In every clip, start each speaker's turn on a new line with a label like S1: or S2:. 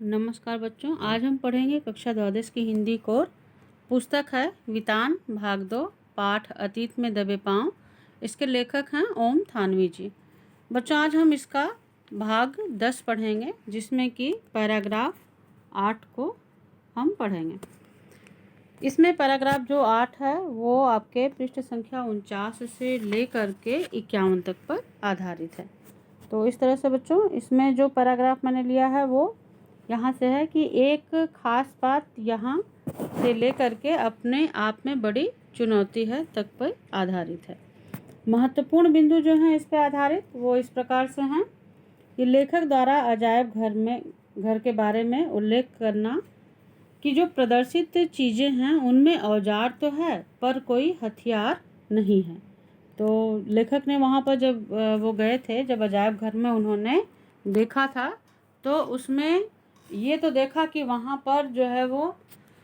S1: नमस्कार बच्चों, आज हम पढ़ेंगे कक्षा द्वादश की हिंदी कोर। पुस्तक है वितान भाग 2, पाठ अतीत में दबे पाँव। इसके लेखक हैं ओम थानवी जी। बच्चों, आज हम इसका भाग 10 पढ़ेंगे, जिसमें कि पैराग्राफ 8 को हम पढ़ेंगे। इसमें पैराग्राफ जो 8 है वो आपके पृष्ठ संख्या 49 से लेकर के 51 तक पर आधारित है। तो इस तरह से बच्चों, इसमें जो पैराग्राफ मैंने लिया है वो यहाँ से है कि एक खास बात यहाँ से लेकर के अपने आप में बड़ी चुनौती है तक पर आधारित है। महत्वपूर्ण बिंदु जो हैं इस पर आधारित वो इस प्रकार से हैं कि लेखक द्वारा अजायब घर के बारे में उल्लेख करना कि जो प्रदर्शित चीज़ें हैं उनमें औजार तो है पर कोई हथियार नहीं है। तो लेखक ने वहाँ पर जब वो गए थे, जब अजायब घर में उन्होंने देखा था, तो उसमें ये तो देखा कि वहाँ पर जो है वो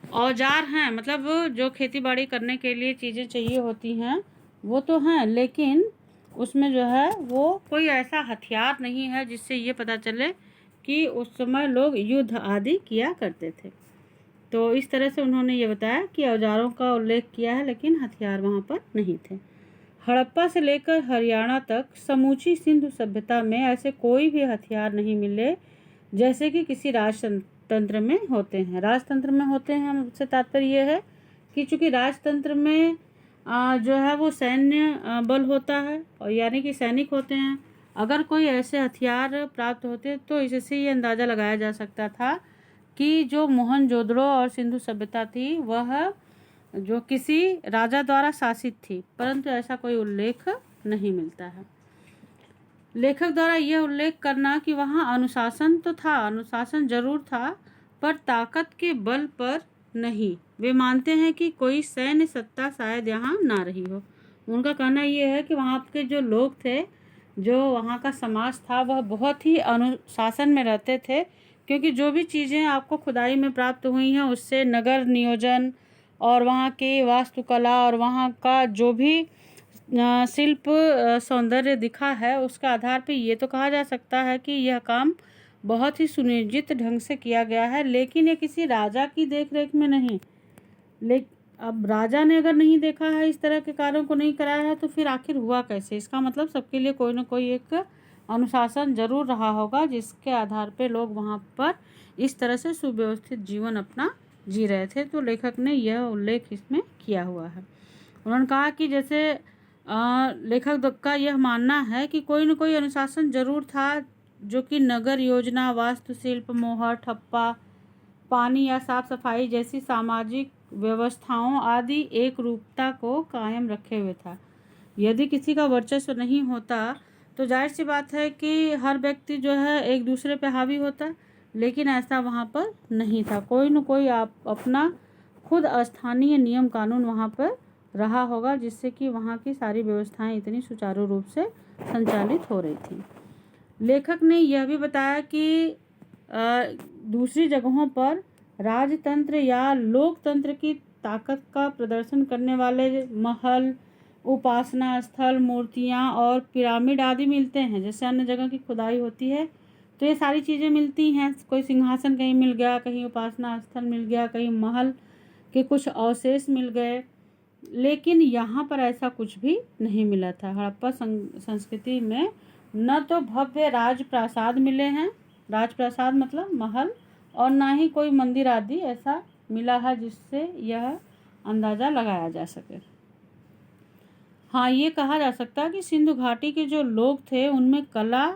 S1: औजार हैं, मतलब जो खेती बाड़ी करने के लिए चीज़ें चाहिए होती हैं वो तो हैं, लेकिन उसमें जो है वो कोई ऐसा हथियार नहीं है जिससे ये पता चले कि उस समय लोग युद्ध आदि किया करते थे। तो इस तरह से उन्होंने ये बताया कि औजारों का उल्लेख किया है लेकिन हथियार वहाँ पर नहीं थे। हड़प्पा से लेकर हरियाणा तक समूची सिंधु सभ्यता में ऐसे कोई भी हथियार नहीं मिले जैसे कि किसी राजतंत्र में होते हैं। राजतंत्र में होते हैं उससे तात्पर्य ये है कि चूँकि राजतंत्र में जो है वो सैन्य बल होता है, और यानी कि सैनिक होते हैं। अगर कोई ऐसे हथियार प्राप्त होते तो इससे ये अंदाज़ा लगाया जा सकता था कि जो मोहनजोदड़ो और सिंधु सभ्यता थी वह जो किसी राजा द्वारा शासित थी, परंतु ऐसा कोई उल्लेख नहीं मिलता है। लेखक द्वारा यह उल्लेख करना कि वहाँ अनुशासन तो था, अनुशासन जरूर था, पर ताकत के बल पर नहीं। वे मानते हैं कि कोई सैन्य सत्ता शायद यहाँ ना रही हो। उनका कहना यह है कि वहाँ के जो लोग थे, जो वहाँ का समाज था, वह बहुत ही अनुशासन में रहते थे, क्योंकि जो भी चीज़ें आपको खुदाई में प्राप्त हुई हैं उससे नगर नियोजन और वहाँ की वास्तुकला और वहाँ का जो भी शिल्प सौंदर्य दिखा है उसके आधार पे ये तो कहा जा सकता है कि यह काम बहुत ही सुनियोजित ढंग से किया गया है, लेकिन ये किसी राजा की देखरेख में नहीं। अब राजा ने अगर नहीं देखा है, इस तरह के कार्यों को नहीं कराया है, तो फिर आखिर हुआ कैसे? इसका मतलब सबके लिए कोई ना कोई एक अनुशासन जरूर रहा होगा जिसके आधार पे लोग वहाँ पर इस तरह से सुव्यवस्थित जीवन अपना जी रहे थे। तो लेखक ने यह उल्लेख इसमें किया हुआ है। उन्होंने कहा कि जैसे लेखक का यह मानना है कि कोई न कोई अनुशासन जरूर था, जो कि नगर योजना, वास्तुशिल्प, मोहर, ठप्पा, पानी या साफ सफाई जैसी सामाजिक व्यवस्थाओं आदि एक रूपता को कायम रखे हुए था। यदि किसी का वर्चस्व नहीं होता तो जाहिर सी बात है कि हर व्यक्ति जो है एक दूसरे पे हावी होता, लेकिन ऐसा वहाँ पर नहीं था। कोई न कोई आप अपना खुद स्थानीय नियम कानून वहाँ पर रहा होगा, जिससे कि वहाँ की सारी व्यवस्थाएं इतनी सुचारू रूप से संचालित हो रही थी। लेखक ने यह भी बताया कि दूसरी जगहों पर राजतंत्र या लोकतंत्र की ताकत का प्रदर्शन करने वाले महल, उपासना स्थल, मूर्तियाँ और पिरामिड आदि मिलते हैं। जैसे अन्य जगह की खुदाई होती है तो ये सारी चीज़ें मिलती हैं। कोई सिंहासन कहीं मिल गया, कहीं उपासना स्थल मिल गया, कहीं महल के कुछ अवशेष मिल गए, लेकिन यहाँ पर ऐसा कुछ भी नहीं मिला था। हड़प्पा संस्कृति में न तो भव्य राजप्रासाद मिले हैं, राजप्रासाद मतलब महल, और ना ही कोई मंदिर आदि ऐसा मिला है जिससे यह अंदाज़ा लगाया जा सके। हाँ, ये कहा जा सकता है कि सिंधु घाटी के जो लोग थे उनमें कला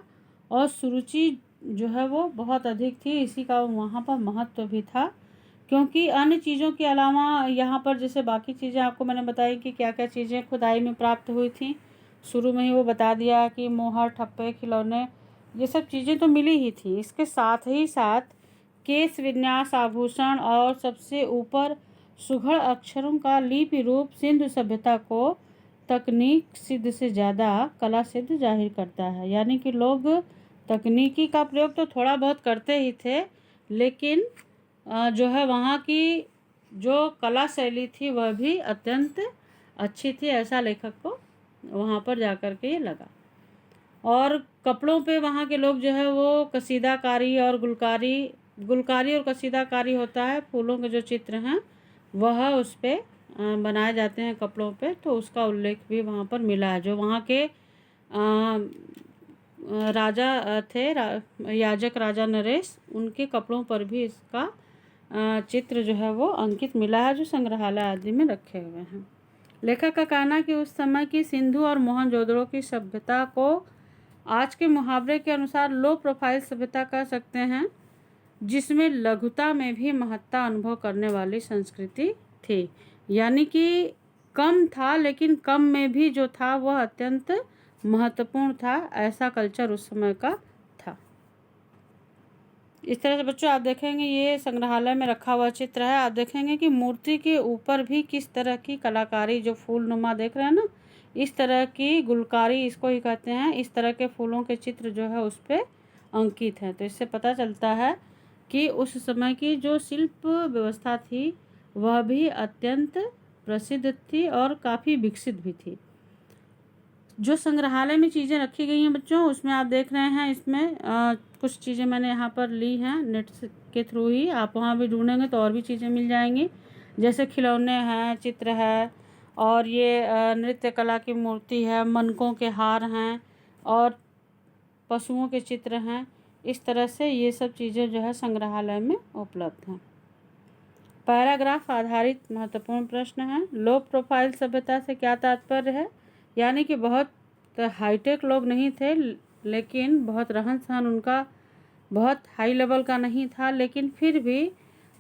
S1: और सुरुचि जो है वो बहुत अधिक थी। इसी का वहाँ पर महत्व भी था, क्योंकि अन्य चीज़ों के अलावा यहाँ पर जैसे बाकी चीज़ें आपको मैंने बताई कि क्या क्या चीज़ें खुदाई में प्राप्त हुई थी। शुरू में ही वो बता दिया कि मोहर, ठप्पे, खिलौने, ये सब चीज़ें तो मिली ही थी। इसके साथ ही साथ केश विन्यास, आभूषण और सबसे ऊपर सुघड़ अक्षरों का लिपि रूप सिंधु सभ्यता को तकनीक सिद्ध से ज़्यादा कला सिद्ध जाहिर करता है। यानी कि लोग तकनीकी का प्रयोग तो थोड़ा बहुत करते ही थे, लेकिन जो है वहाँ की जो कला शैली थी वह भी अत्यंत अच्छी थी, ऐसा लेखक को वहाँ पर जाकर के ये लगा। और कपड़ों पे वहाँ के लोग जो है वो कसीदाकारी और गुलकारी गुलकारी और कसीदाकारी होता है, फूलों के जो चित्र हैं वह उस पर बनाए जाते हैं कपड़ों पे, तो उसका उल्लेख भी वहाँ पर मिला है। जो वहाँ के राजा थे, याजक राजा नरेश, उनके कपड़ों पर भी इसका चित्र जो है वो अंकित मिला है, जो संग्रहालय आदि में रखे हुए हैं। लेखक का कहना कि उस समय की सिंधु और मोहनजोदड़ो की सभ्यता को आज के मुहावरे के अनुसार लो प्रोफाइल सभ्यता कह सकते हैं, जिसमें लघुता में भी महत्ता अनुभव करने वाली संस्कृति थी। यानी कि कम था, लेकिन कम में भी जो था वह अत्यंत महत्वपूर्ण था, ऐसा कल्चर उस समय का था। इस तरह से बच्चों आप देखेंगे ये संग्रहालय में रखा हुआ चित्र है। आप देखेंगे कि मूर्ति के ऊपर भी किस तरह की कलाकारी, जो फूलनुमा देख रहे हैं ना, इस तरह की गुलकारी इसको ही कहते हैं, इस तरह के फूलों के चित्र जो है उस पर अंकित है। तो इससे पता चलता है कि उस समय की जो शिल्प व्यवस्था थी वह भी अत्यंत प्रसिद्ध थी और काफ़ी विकसित भी थी। जो संग्रहालय में चीज़ें रखी गई हैं बच्चों, उसमें आप देख रहे हैं, इसमें कुछ चीज़ें मैंने यहाँ पर ली हैं नेट के थ्रू ही। आप वहाँ भी ढूंढेंगे तो और भी चीज़ें मिल जाएंगी, जैसे खिलौने हैं, चित्र है, और ये नृत्य कला की मूर्ति है, मनकों के हार हैं, और पशुओं के चित्र हैं। इस तरह से ये सब चीज़ें जो है संग्रहालय में उपलब्ध हैं। पैराग्राफ आधारित महत्वपूर्ण प्रश्न है। लो प्रोफाइल सभ्यता से क्या तात्पर्य है? यानी कि बहुत हाईटेक लोग नहीं थे, लेकिन बहुत रहन सहन उनका बहुत हाई लेवल का नहीं था, लेकिन फिर भी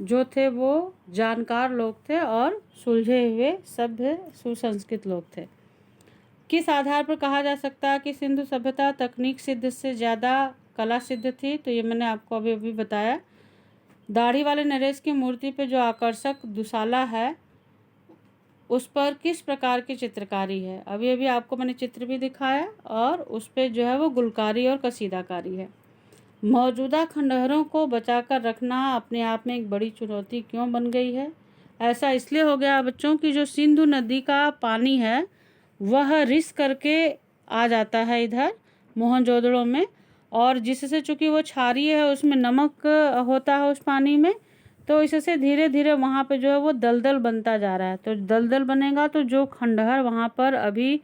S1: जो थे वो जानकार लोग थे और सुलझे हुए सभ्य सुसंस्कृत लोग थे। किस आधार पर कहा जा सकता है कि सिंधु सभ्यता तकनीक सिद्ध से ज़्यादा कला सिद्ध थी? तो ये मैंने आपको अभी बताया। दाढ़ी वाले नरेश की मूर्ति पे जो आकर्षक दुशाला है उस पर किस प्रकार की चित्रकारी है? अभी आपको मैंने चित्र भी दिखाया, और उस पर जो है वो गुलकारी और कसीदाकारी है। मौजूदा खंडहरों को बचाकर रखना अपने आप में एक बड़ी चुनौती क्यों बन गई है? ऐसा इसलिए हो गया बच्चों की जो सिंधु नदी का पानी है वह रिस करके आ जाता है इधर मोहनजोदड़ो में, और जिससे चूँकि वो क्षारीय है, उसमें नमक होता है उस पानी में, तो इससे धीरे धीरे वहाँ पे जो है वो दलदल बनता जा रहा है। तो दलदल बनेगा तो जो खंडहर वहाँ पर अभी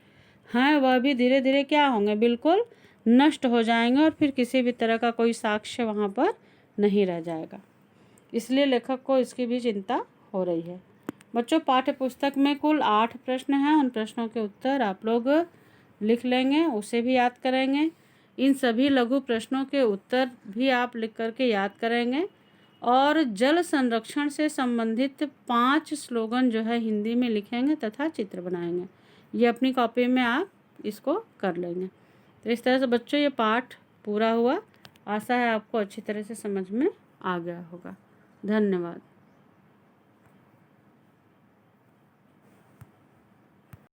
S1: हैं वह भी धीरे धीरे क्या होंगे, बिल्कुल नष्ट हो जाएंगे, और फिर किसी भी तरह का कोई साक्ष्य वहाँ पर नहीं रह जाएगा। इसलिए लेखक को इसकी भी चिंता हो रही है। बच्चों पाठ्य पुस्तक में कुल 8 प्रश्न हैं। उन प्रश्नों के उत्तर आप लोग लिख लेंगे, उसे भी याद करेंगे। इन सभी लघु प्रश्नों के उत्तर भी आप लिख करके याद करेंगे, और जल संरक्षण से संबंधित 5 स्लोगन जो है हिंदी में लिखेंगे तथा चित्र बनाएंगे। ये अपनी कॉपी में आप इसको कर लेंगे। तो इस तरह से बच्चों ये पाठ पूरा हुआ। आशा है आपको अच्छी तरह से समझ में आ गया होगा। धन्यवाद।